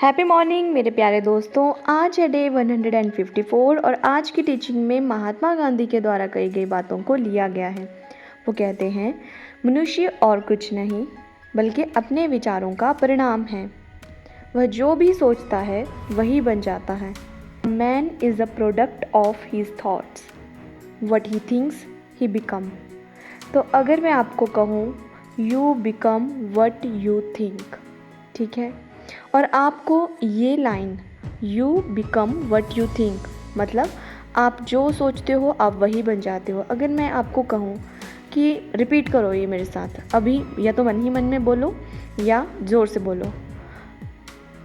Happy morning मेरे प्यारे दोस्तों। आज है डे 154 और आज की टीचिंग में महात्मा गांधी के द्वारा कही गई बातों को लिया गया है। वो कहते हैं, मनुष्य और कुछ नहीं बल्कि अपने विचारों का परिणाम है। वह जो भी सोचता है वही बन जाता है। Man is a product of his thoughts, what he thinks he become. तो अगर मैं आपको कहूँ you become what you think, ठीक है, और आपको ये line you become what you think मतलब आप जो सोचते हो आप वही बन जाते हो। अगर मैं आपको कहूँ कि रिपीट करो ये मेरे साथ अभी, या तो मन ही मन में बोलो या ज़ोर से बोलो,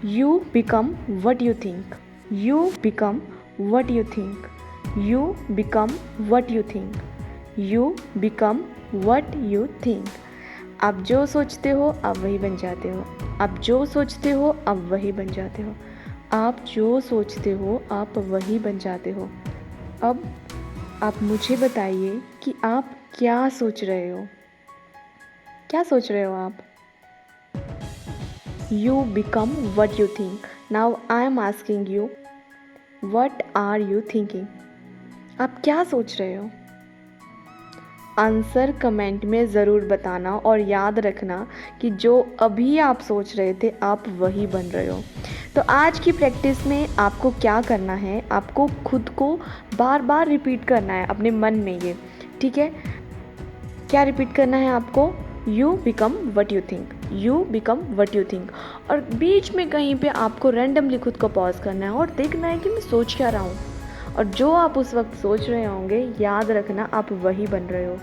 you become what you think, you become what you think, you become what you think, you become what you think. आप जो सोचते हो आप वही बन जाते हो, आप जो सोचते हो आप वही बन जाते हो, आप जो सोचते हो आप वही बन जाते हो। अब आप मुझे बताइए कि आप क्या सोच रहे हो, क्या सोच रहे हो आप? You become what you think. Now I am asking you, what are you thinking? आप क्या सोच रहे हो? आंसर कमेंट में ज़रूर बताना और याद रखना कि जो अभी आप सोच रहे थे आप वही बन रहे हो। तो आज की प्रैक्टिस में आपको क्या करना है, आपको खुद को बार बार रिपीट करना है अपने मन में ये, ठीक है? क्या रिपीट करना है आपको? You become what you think, you become what you think. और बीच में कहीं पे आपको रैंडमली खुद को पॉज करना है और देखना है कि मैं सोच क्या रहा हूँ, और जो आप उस वक्त सोच रहे होंगे याद रखना आप वही बन रहे हो।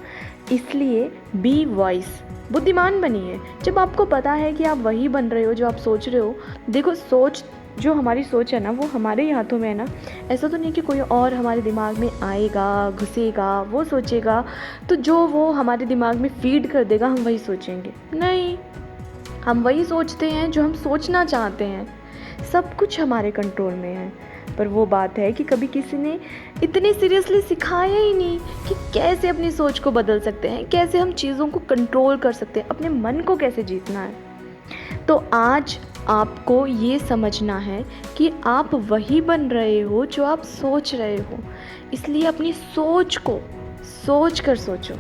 इसलिए बी वॉइस, बुद्धिमान बनिए। जब आपको पता है कि आप वही बन रहे हो जो आप सोच रहे हो। देखो, सोच जो हमारी सोच है ना वो हमारे ही हाथों में है ना। ऐसा तो नहीं कि कोई और हमारे दिमाग में आएगा, घुसेगा, वो सोचेगा तो जो वो हमारे दिमाग में फीड कर देगा हम वही सोचेंगे। नहीं, हम वही सोचते हैं जो हम सोचना चाहते हैं। सब कुछ हमारे कंट्रोल में है। पर वो बात है कि कभी किसी ने इतने सीरियसली सिखाया ही नहीं कि कैसे अपनी सोच को बदल सकते हैं, कैसे हम चीज़ों को कंट्रोल कर सकते हैं, अपने मन को कैसे जीतना है। तो आज आपको ये समझना है कि आप वही बन रहे हो जो आप सोच रहे हो। इसलिए अपनी सोच को सोच कर सोचो,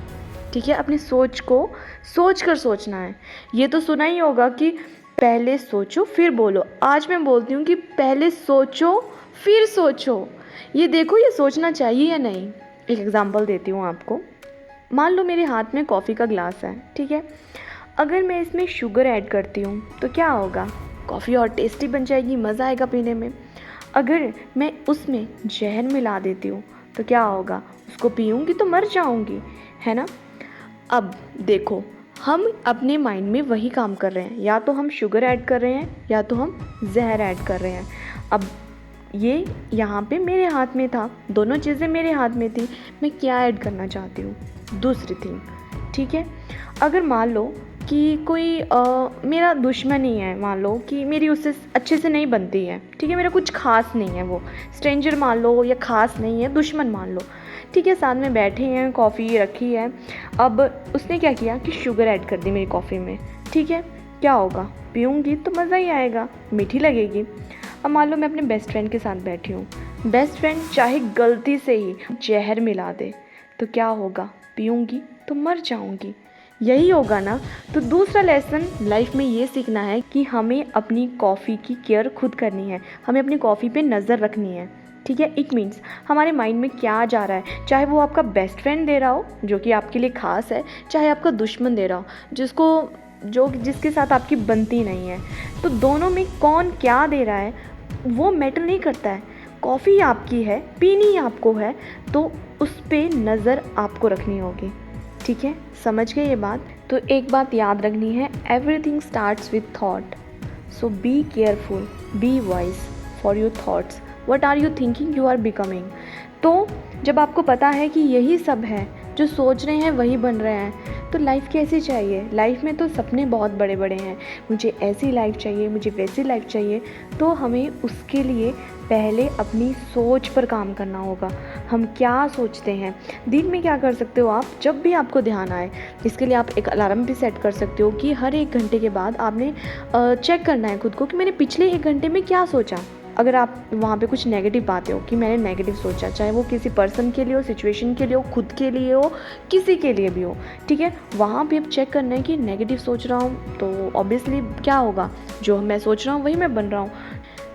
ठीक है? अपनी सोच को सोच कर सोचना है। ये तो सुना ही होगा कि पहले सोचो फिर बोलो। आज मैं बोलती हूँ कि पहले सोचो फिर सोचो। ये देखो, ये सोचना चाहिए या नहीं। एक एग्जांपल देती हूँ आपको। मान लो मेरे हाथ में कॉफ़ी का ग्लास है, ठीक है? अगर मैं इसमें शुगर ऐड करती हूँ तो क्या होगा? कॉफ़ी और टेस्टी बन जाएगी, मज़ा आएगा पीने में। अगर मैं उसमें जहर मिला देती हूँ तो क्या होगा? उसको पीऊँगी तो मर जाऊँगी, है ना? अब देखो, हम अपने माइंड में वही काम कर रहे हैं। या तो हम शुगर ऐड कर रहे हैं या तो हम जहर ऐड कर रहे हैं। अब ये यहाँ पे मेरे हाथ में था, दोनों चीज़ें मेरे हाथ में थी। मैं क्या ऐड करना चाहती हूँ? दूसरी थिंग, ठीक है? अगर मान लो कि कोई मेरा दुश्मन ही है, मान लो कि मेरी उससे अच्छे से नहीं बनती है, ठीक है? मेरा कुछ खास नहीं है, वो स्ट्रेंजर मान लो या ख़ास नहीं है, दुश्मन मान लो, ठीक है? साथ में बैठे हैं, कॉफ़ी रखी है। अब उसने क्या किया कि शुगर ऐड कर दी मेरी कॉफ़ी में, ठीक है? क्या होगा? पीऊँगी तो मज़ा ही आएगा, मीठी लगेगी। अब मान लो मैं अपने बेस्ट फ्रेंड के साथ बैठी हूँ। बेस्ट फ्रेंड चाहे गलती से ही जहर मिला दे तो क्या होगा? पीऊँगी तो मर जाऊँगी। यही होगा ना? तो दूसरा लेसन लाइफ में ये सीखना है कि हमें अपनी कॉफ़ी की केयर खुद करनी है, हमें अपनी कॉफ़ी पे नज़र रखनी है, ठीक है? इट मीन्स हमारे माइंड में क्या जा रहा है, चाहे वो आपका बेस्ट फ्रेंड दे रहा हो जो कि आपके लिए ख़ास है, चाहे आपका दुश्मन दे रहा हो जिसके साथ आपकी बनती नहीं है। तो दोनों में कौन क्या दे रहा है वो मैटर नहीं करता है। कॉफ़ी आपकी है, पीनी आपको है, तो उस पे नज़र आपको रखनी होगी, ठीक है? समझ गए ये बात? तो एक बात याद रखनी है, everything starts with thought. So be careful, be wise for your thoughts. What are you thinking you are becoming. तो जब आपको पता है कि यही सब है, जो सोच रहे हैं वही बन रहे हैं, तो लाइफ कैसी चाहिए? लाइफ में तो सपने बहुत बड़े बड़े हैं, मुझे ऐसी लाइफ चाहिए, मुझे वैसी लाइफ चाहिए। तो हमें उसके लिए पहले अपनी सोच पर काम करना होगा। हम क्या सोचते हैं? दिन में क्या कर सकते हो आप? जब भी आपको ध्यान आए, इसके लिए आप एक अलार्म भी सेट कर सकते हो कि हर 1 घंटे के बाद आपने चेक करना है खुद को कि मैंने पिछले 1 घंटे में क्या सोचा। अगर आप वहाँ पे कुछ नेगेटिव पाते हो कि मैंने नेगेटिव सोचा, चाहे वो किसी पर्सन के लिए हो, सिचुएशन के लिए हो, खुद के लिए हो, किसी के लिए भी हो, ठीक है, वहाँ पे अब चेक करना है कि नेगेटिव सोच रहा हूँ तो ऑब्वियसली क्या होगा, जो मैं सोच रहा हूँ वही मैं बन रहा हूँ।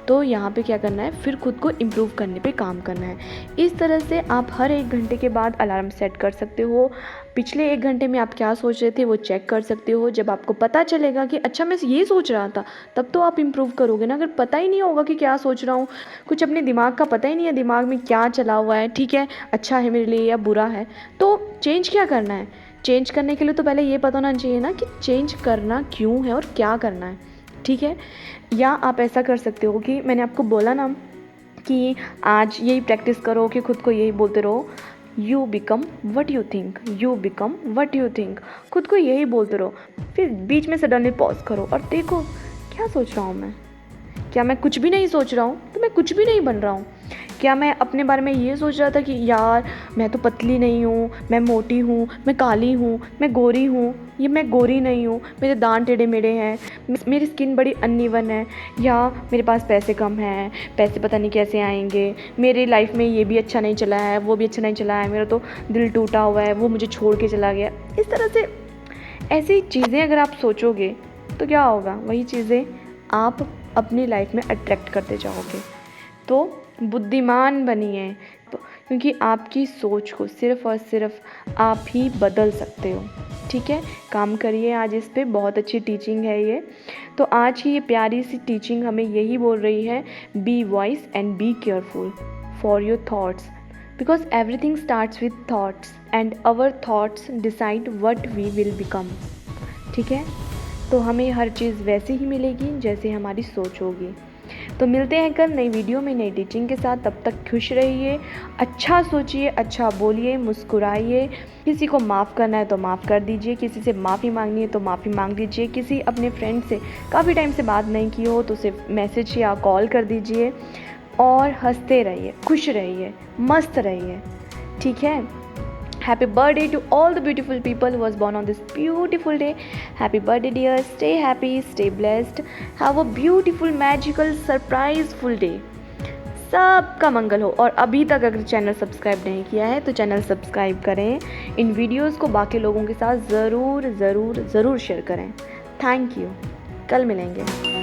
तो यहाँ पे क्या करना है, फिर खुद को इम्प्रूव करने पे काम करना है। इस तरह से आप हर 1 घंटे के बाद अलार्म सेट कर सकते हो। पिछले 1 घंटे में आप क्या सोच रहे थे वो चेक कर सकते हो। जब आपको पता चलेगा कि अच्छा मैं ये सोच रहा था, तब तो आप इम्प्रूव करोगे ना। अगर पता ही नहीं होगा कि क्या सोच रहा हूँ, कुछ अपने दिमाग का पता ही नहीं है, दिमाग में क्या चला हुआ है, ठीक है, अच्छा है मेरे लिए या बुरा है, तो चेंज क्या करना है? चेंज करने के लिए तो पहले ये पता होना चाहिए ना कि चेंज करना क्यों है और क्या करना है, ठीक है। या आप ऐसा कर सकते हो कि मैंने आपको बोला ना कि आज यही प्रैक्टिस करो कि खुद को यही बोलते रहो, you become what you think, you become what you think. खुद को यही बोलते रहो, फिर बीच में सडनली पॉज करो और देखो क्या सोच रहा हूँ मैं। क्या मैं कुछ भी नहीं सोच रहा हूँ? तो मैं कुछ भी नहीं बन रहा हूँ। क्या मैं अपने बारे में ये सोच रहा था कि यार मैं तो पतली नहीं हूँ, मैं मोटी हूँ, मैं काली हूँ, मैं गोरी हूँ, ये मैं गोरी नहीं हूँ, मेरे दांत टेढ़े मेढ़े हैं, मेरी स्किन बड़ी अनइवन है, या मेरे पास पैसे कम हैं, पैसे पता नहीं कैसे आएंगे, मेरी लाइफ में ये भी अच्छा नहीं चला है, वो भी अच्छा नहीं चला है, मेरा तो दिल टूटा हुआ है, वो मुझे छोड़ के चला गया। इस तरह से ऐसी चीज़ें अगर आप सोचोगे तो क्या होगा, वही चीज़ें आप अपनी लाइफ में अट्रैक्ट करते जाओगे। तो बुद्धिमान बनिए, तो क्योंकि आपकी सोच को सिर्फ़ और सिर्फ आप ही बदल सकते हो, ठीक है। काम करिए आज इस पे, बहुत अच्छी टीचिंग है ये। तो आज की ये प्यारी सी टीचिंग हमें यही बोल रही है, be wise and be careful for your thoughts, because everything starts with thoughts and our thoughts decide what we will become, ठीक है। तो हमें हर चीज़ वैसे ही मिलेगी जैसे हमारी सोच होगी। तो मिलते हैं कल नई वीडियो में नई टीचिंग के साथ। तब तक खुश रहिए, अच्छा सोचिए, अच्छा बोलिए, मुस्कुराइए। किसी को माफ़ करना है तो माफ़ कर दीजिए, किसी से माफ़ी मांगनी है तो माफ़ी मांग दीजिए। किसी अपने फ्रेंड से काफ़ी टाइम से बात नहीं की हो तो सिर्फ मैसेज या कॉल कर दीजिए। और हंसते रहिए, खुश रहिए, मस्त रहिए, ठीक है। Happy birthday to all the beautiful people who was born on this beautiful day. Happy birthday dear, stay happy, stay blessed, have a beautiful magical surpriseful day. सबका मंगल हो। और अभी तक अगर चैनल सब्सक्राइब नहीं किया है तो चैनल सब्सक्राइब करें, इन वीडियोस को बाकी लोगों के साथ ज़रूर ज़रूर ज़रूर शेयर करें। थैंक यू, कल मिलेंगे।